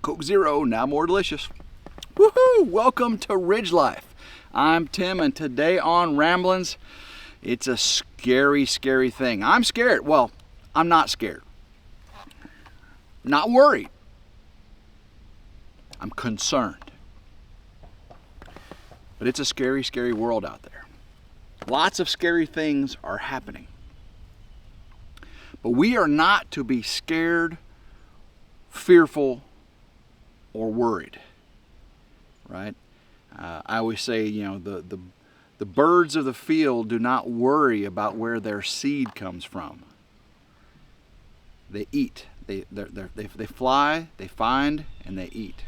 Coke Zero, now more delicious. Woohoo! Welcome to Ridge Life. I'm Tim, and today on Ramblings, it's a scary, scary thing. I'm scared. Well, I'm not scared. Not worried. I'm concerned. But it's a scary, scary world out there. Lots of scary things are happening. But we are not to be scared, fearful, or worried, right? I always say, you know, the birds of the field do not worry about where their seed comes from. They eat. They fly, they find, and they eat.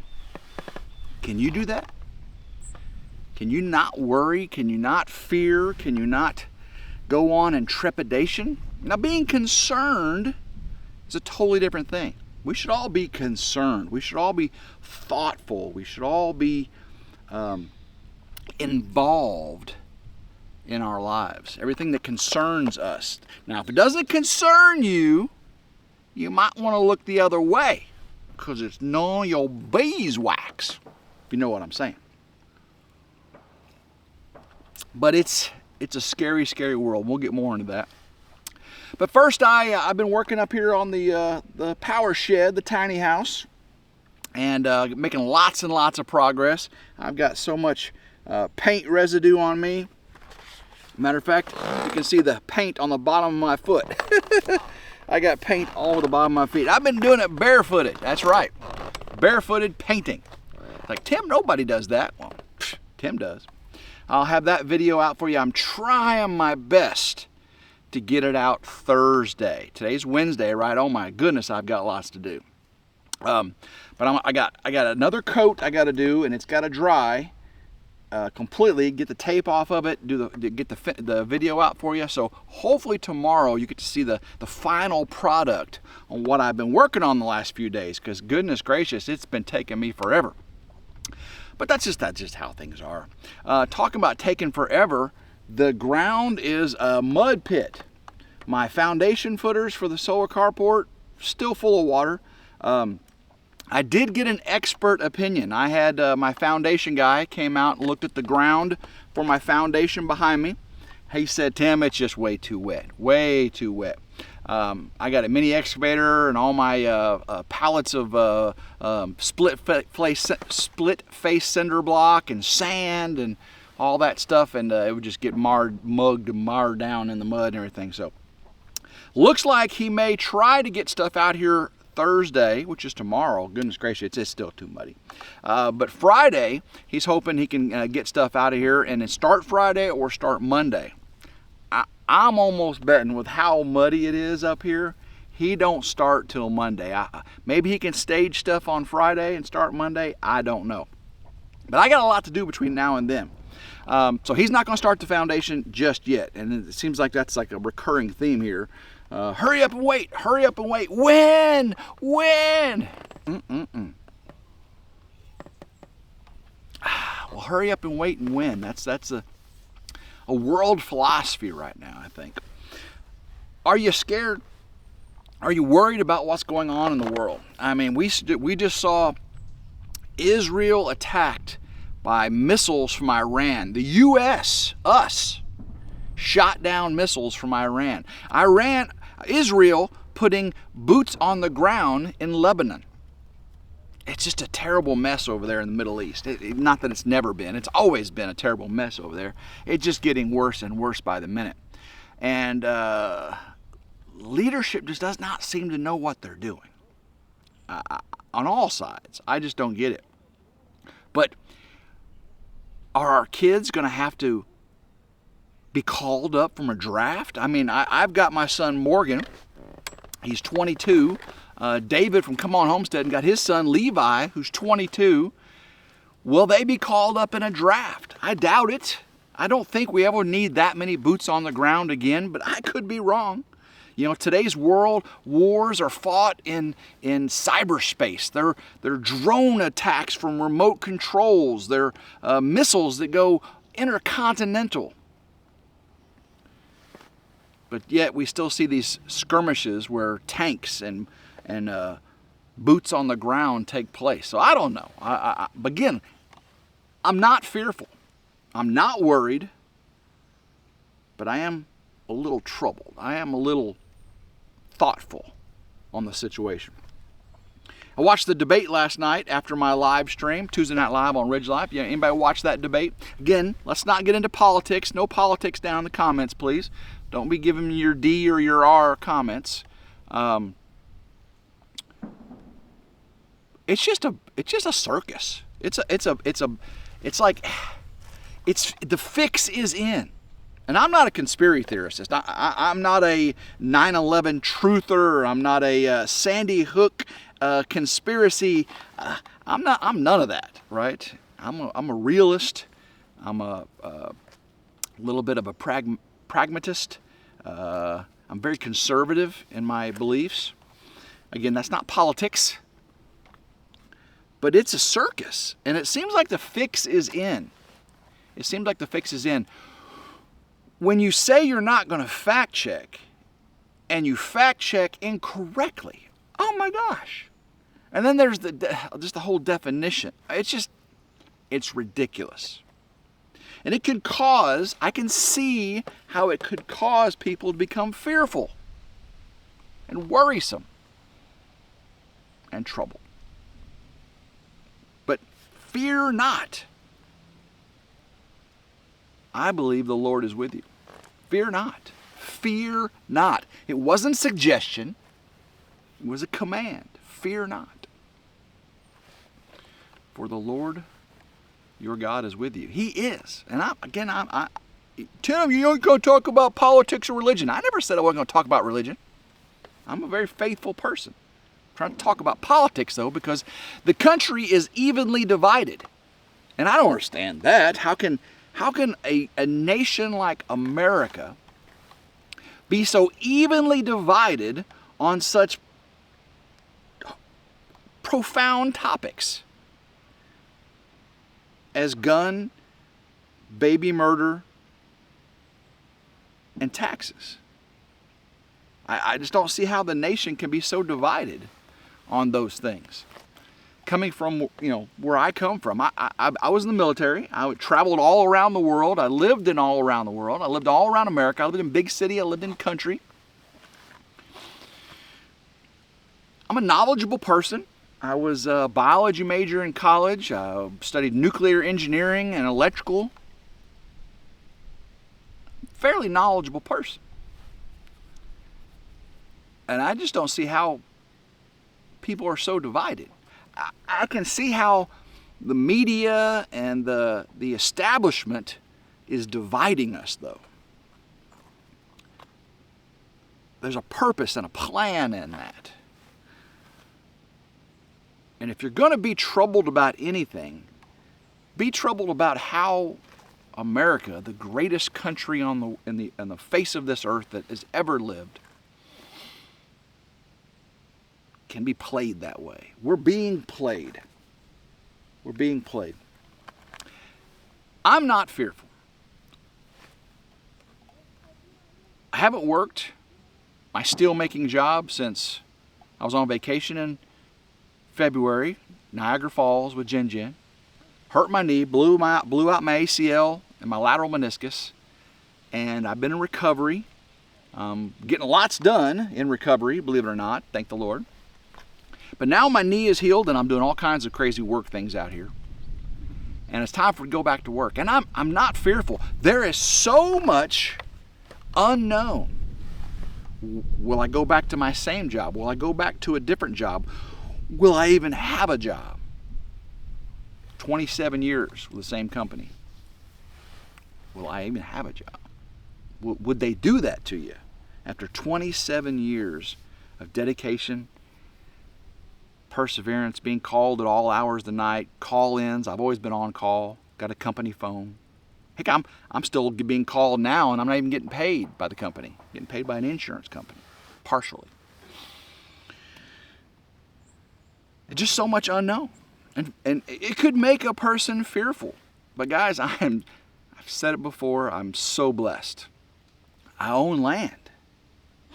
Can you do that? Can you not worry? Can you not fear? Can you not go on in trepidation? Now, being concerned is a totally different thing. We should all be concerned. We should all be thoughtful. We should all be involved in our lives. Everything that concerns us. Now, if it doesn't concern you, you might want to look the other way, because it's none of your beeswax, if you know what I'm saying. But it's a scary, scary world. We'll get more into that. But first, I've been working up here on the power shed, the tiny house, and making lots and lots of progress. I've got so much paint residue on me. Matter of fact, you can see the paint on the bottom of my foot. I got paint all over the bottom of my feet. I've been doing it barefooted. That's right, barefooted painting. Like, Tim, nobody does that. Well, Tim does. I'll have that video out for you. I'm trying my best to get it out Thursday. Today's Wednesday, right? Oh my goodness, I've got lots to do. But I got another coat I got to do, and it's got to dry completely. Get the tape off of it. Get the video out for you. So hopefully tomorrow you get to see the final product on what I've been working on the last few days. Because goodness gracious, it's been taking me forever. But that's just how things are. Talking about taking forever. The ground is a mud pit. My foundation footers for the solar carport, still full of water. I did get an expert opinion. I had my foundation guy came out and looked at the ground for my foundation behind me. He said, Tim, it's just way too wet, way too wet. I got a mini excavator and all my pallets of split face cinder block and sand and all that stuff, and it would just get marred down in the mud and everything. So looks like he may try to get stuff out here Thursday, which is tomorrow. Goodness gracious, it's still too muddy. But Friday, he's hoping he can get stuff out of here and then start Friday or start Monday. I'm almost betting with how muddy it is up here, he don't start till Monday. Maybe he can stage stuff on Friday and start Monday. I don't know. But I got a lot to do between now and then. So he's not going to start the foundation just yet. And it seems like that's like a recurring theme here. Hurry up and wait. Hurry up and wait. When? Well, hurry up and wait and win. That's a world philosophy right now, I think. Are you scared? Are you worried about what's going on in the world? I mean, we just saw Israel attacked by missiles from Iran. The U.S., us, shot down missiles from Iran. Israel putting boots on the ground in Lebanon. It's just a terrible mess over there in the Middle East. Not that it's never been. It's always been a terrible mess over there. It's just getting worse and worse by the minute. And leadership just does not seem to know what they're doing. On all sides. I just don't get it. But are our kids going to have to be called up from a draft? I mean, I've got my son Morgan. He's 22. David from Come On Homestead and got his son Levi, who's 22. Will they be called up in a draft? I doubt it. I don't think we ever need that many boots on the ground again, but I could be wrong. You know, today's world wars are fought in cyberspace. They're drone attacks from remote controls. They're missiles that go intercontinental. But yet we still see these skirmishes where tanks and boots on the ground take place. So I don't know. But again, I'm not fearful. I'm not worried. But I am a little troubled. I am a little thoughtful on the situation. I watched the debate last night after my live stream, Tuesday Night Live on RidgeLife. Yeah, anybody watch that debate? Again, let's not get into politics. No politics down in the comments, please. Don't be giving me your D or your R comments. It's just a circus. It's like the fix is in. And I'm not a conspiracy theorist. I'm not a 9/11 truther. I'm not a Sandy Hook conspiracy. I'm none of that, right? I'm a realist. I'm a little bit of a pragmatist. I'm very conservative in my beliefs. Again, that's not politics, but it's a circus, and it seems like the fix is in. It seems like the fix is in. When you say you're not going to fact check, and you fact check incorrectly, oh my gosh. And then there's just the whole definition. It's ridiculous. And it could cause, I can see how it could cause people to become fearful and worrisome and troubled. But fear not. I believe the Lord is with you. Fear not. Fear not. It wasn't suggestion. It was a command. Fear not. For the Lord your God is with you. He is. And Tim, you ain't going to talk about politics or religion. I never said I wasn't going to talk about religion. I'm a very faithful person. I'm trying to talk about politics, though, because the country is evenly divided. And I don't understand that. How can a nation like America be so evenly divided on such profound topics as gun, baby murder, and taxes? I just don't see how the nation can be so divided on those things. Coming from, where I come from, I was in the military. I traveled all around the world. I lived in all around the world. I lived all around America. I lived in big city. I lived in country. I'm a knowledgeable person. I was a biology major in college. I studied nuclear engineering and electrical. Fairly knowledgeable person. And I just don't see how people are so divided. I can see how the media and the establishment is dividing us, though. There's a purpose and a plan in that. And if you're going to be troubled about anything, be troubled about how America, the greatest country on the face of this earth that has ever lived, can be played that way. We're being played. We're being played. I'm not fearful. I haven't worked my steel making job since I was on vacation in February, Niagara Falls with Jen. Hurt my knee, blew out my ACL and my lateral meniscus, and I've been in recovery. Getting lots done in recovery, believe it or not, thank the Lord. But now my knee is healed and I'm doing all kinds of crazy work things out here. And it's time for me to go back to work. And I'm not fearful. There is so much unknown. Will I go back to my same job? Will I go back to a different job? Will I even have a job? 27 years with the same company. Will I even have a job? Would they do that to you? After 27 years of dedication, perseverance, being called at all hours of the night, call-ins. I've always been on call, got a company phone. Heck, I'm still being called now, and I'm not even getting paid by the company. Getting paid by an insurance company, partially. It's just so much unknown, and it could make a person fearful. But guys, I've said it before. I'm so blessed. I own land,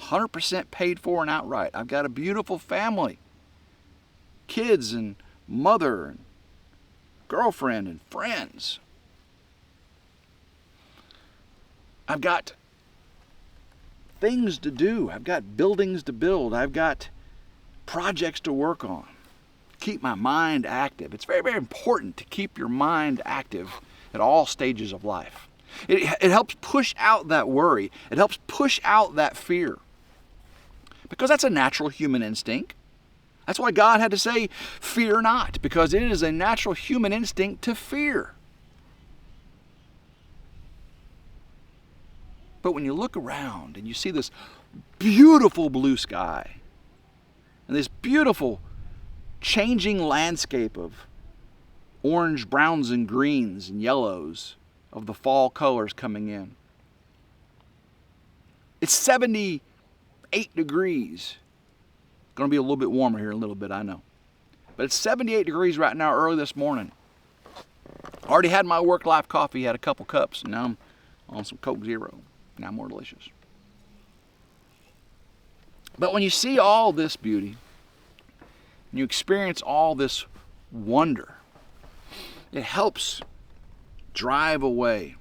100% paid for and outright. I've got a beautiful family. kids and mother and girlfriend and friends. I've got things to do. I've got buildings to build. I've got projects to work on. Keep my mind active. It's very, very important to keep your mind active at all stages of life. It helps push out that worry. It helps push out that fear. Because that's a natural human instinct. That's why God had to say, fear not, because it is a natural human instinct to fear. But when you look around and you see this beautiful blue sky and this beautiful changing landscape of orange, browns, and greens and yellows of the fall colors coming in. It's 78 degrees. Going to be a little bit warmer here in a little bit, I know. But it's 78 degrees right now early this morning. Already had my Work Life coffee, had a couple cups, and now I'm on some Coke Zero. Now more delicious. But when you see all this beauty, and you experience all this wonder, it helps drive away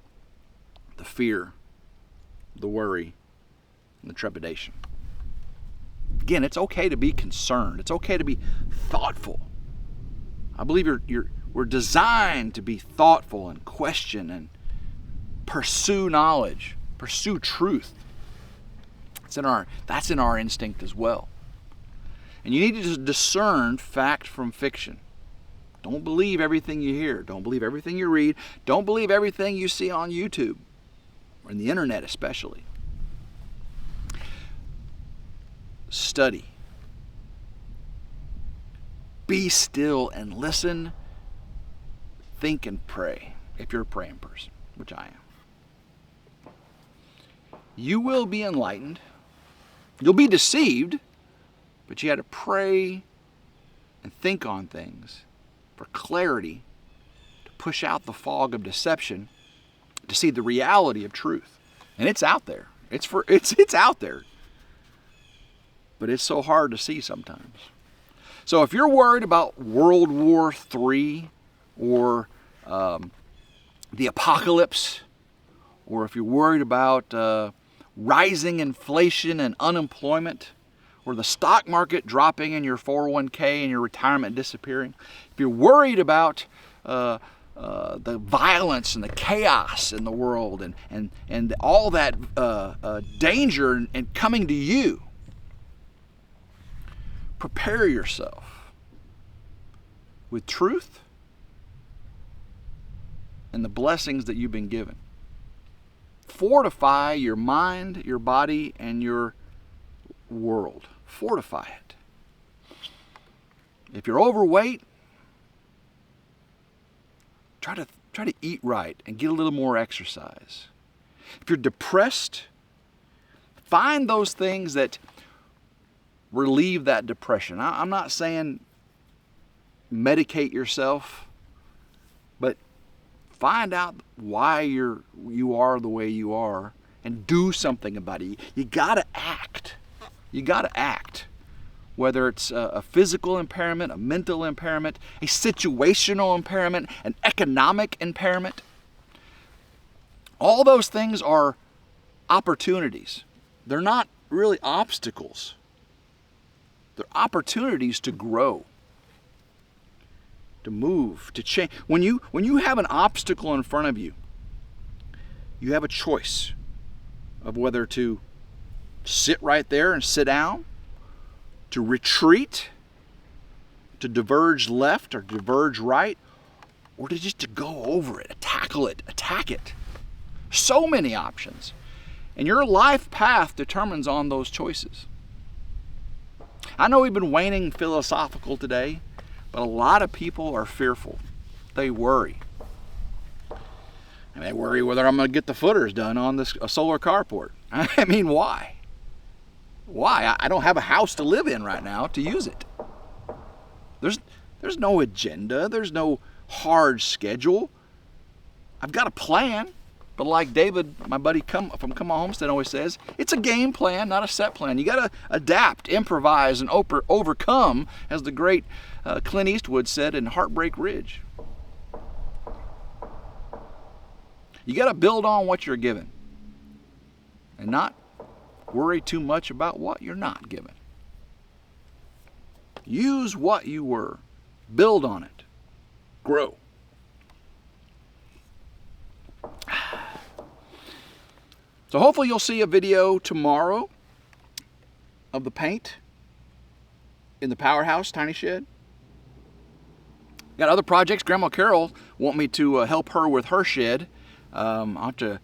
the fear, the worry, and the trepidation. Again, it's okay to be concerned. It's okay to be thoughtful. I believe we're designed to be thoughtful and question and pursue knowledge, pursue truth. That's in our instinct as well. And you need to discern fact from fiction. Don't believe everything you hear. Don't believe everything you read. Don't believe everything you see on YouTube or in the internet especially. Study. Be still and listen. Think and pray, if you're a praying person, which I am. You will be enlightened. You'll be deceived, but you had to pray and think on things for clarity, to push out the fog of deception, to see the reality of truth. And it's out there. It's out there. But it's so hard to see sometimes. So if you're worried about World War III or the apocalypse, or if you're worried about rising inflation and unemployment, or the stock market dropping and your 401k and your retirement disappearing, if you're worried about the violence and the chaos in the world and all that danger and coming to you, prepare yourself with truth and the blessings that you've been given. Fortify your mind, your body, and your world. Fortify it. If you're overweight, try to eat right and get a little more exercise. If you're depressed, find those things that relieve that depression. I'm not saying medicate yourself, but find out why you are the way you are and do something about it. You gotta act. You gotta act. Whether it's a physical impairment, a mental impairment, a situational impairment, an economic impairment. All those things are opportunities. They're not really obstacles. They're opportunities to grow, to move, to change. When you have an obstacle in front of you, you have a choice of whether to sit right there and sit down, to retreat, to diverge left or diverge right, or to go over it, tackle it, attack it. So many options. And your life path determines on those choices. I know we've been waning philosophical today, but a lot of people are fearful. They worry. And they worry whether I'm going to get the footers done on this solar carport. I mean, why? Why? I don't have a house to live in right now to use it. There's no agenda. There's no hard schedule. I've got a plan. But like David, my buddy from Come On Homestead always says, it's a game plan, not a set plan. You got to adapt, improvise, and overcome, as the great Clint Eastwood said in Heartbreak Ridge. You got to build on what you're given and not worry too much about what you're not given. Use what you were. Build on it. Grow. So hopefully you'll see a video tomorrow of the paint in the powerhouse tiny shed. Got other projects. Grandma Carol want me to help her with her shed. I'll have to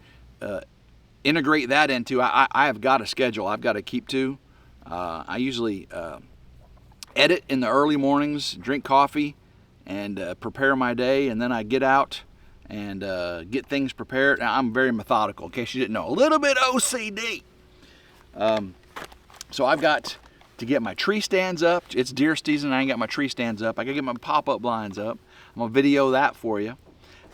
integrate that into. I have got a schedule I've got to keep to. I usually edit in the early mornings, drink coffee, and prepare my day, and then I get out and get things prepared. Now, I'm very methodical, in case you didn't know. A little bit OCD. So I've got to get my tree stands up. It's deer season, I ain't got my tree stands up. I gotta get my pop-up blinds up. I'm gonna video that for you.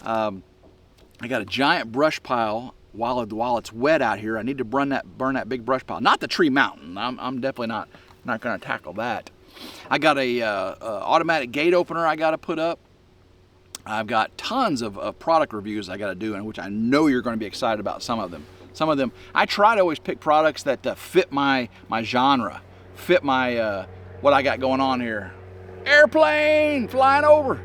I got a giant brush pile while it's wet out here. I need to burn that big brush pile. Not the tree mountain. I'm definitely not gonna tackle that. I got a automatic gate opener I gotta put up. I've got tons of product reviews I got to do, and which I know you're going to be excited about some of them. Some of them, I try to always pick products that fit my genre, fit my what I got going on here. Airplane flying over.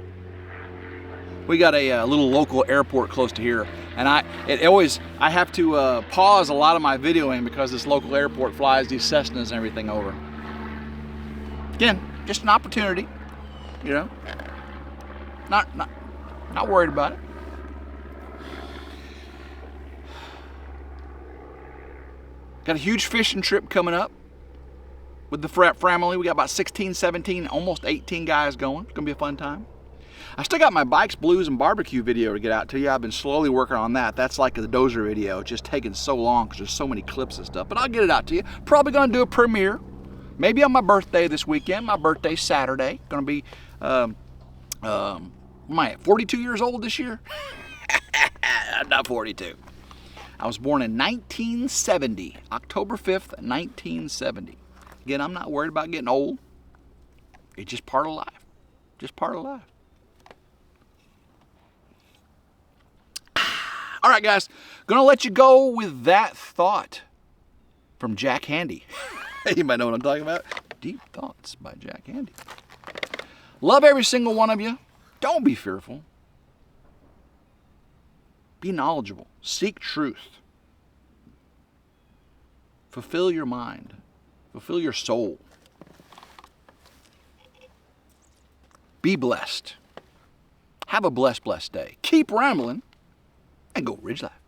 We got a little local airport close to here, and I have to pause a lot of my videoing because this local airport flies these Cessnas and everything over. Again, just an opportunity, you know. Not worried about it. Got a huge fishing trip coming up with the family. We got about 16, 17, almost 18 guys going. It's going to be a fun time. I still got my bikes, blues, and barbecue video to get out to you. I've been slowly working on that. That's like the dozer video. It's just taking so long because there's so many clips and stuff. But I'll get it out to you. Probably going to do a premiere. Maybe on my birthday this weekend. My birthday's Saturday. Going to be... am I 42 years old this year? I'm not 42. I was born in 1970, October 5th, 1970. Again, I'm not worried about getting old. It's just part of life. Just part of life. All right, guys. Gonna let you go with that thought from Jack Handey. You might know what I'm talking about. Deep Thoughts by Jack Handey. Love every single one of you. Don't be fearful. Be knowledgeable. Seek truth. Fulfill your mind. Fulfill your soul. Be blessed. Have a blessed day. Keep rambling and go Ridge Life.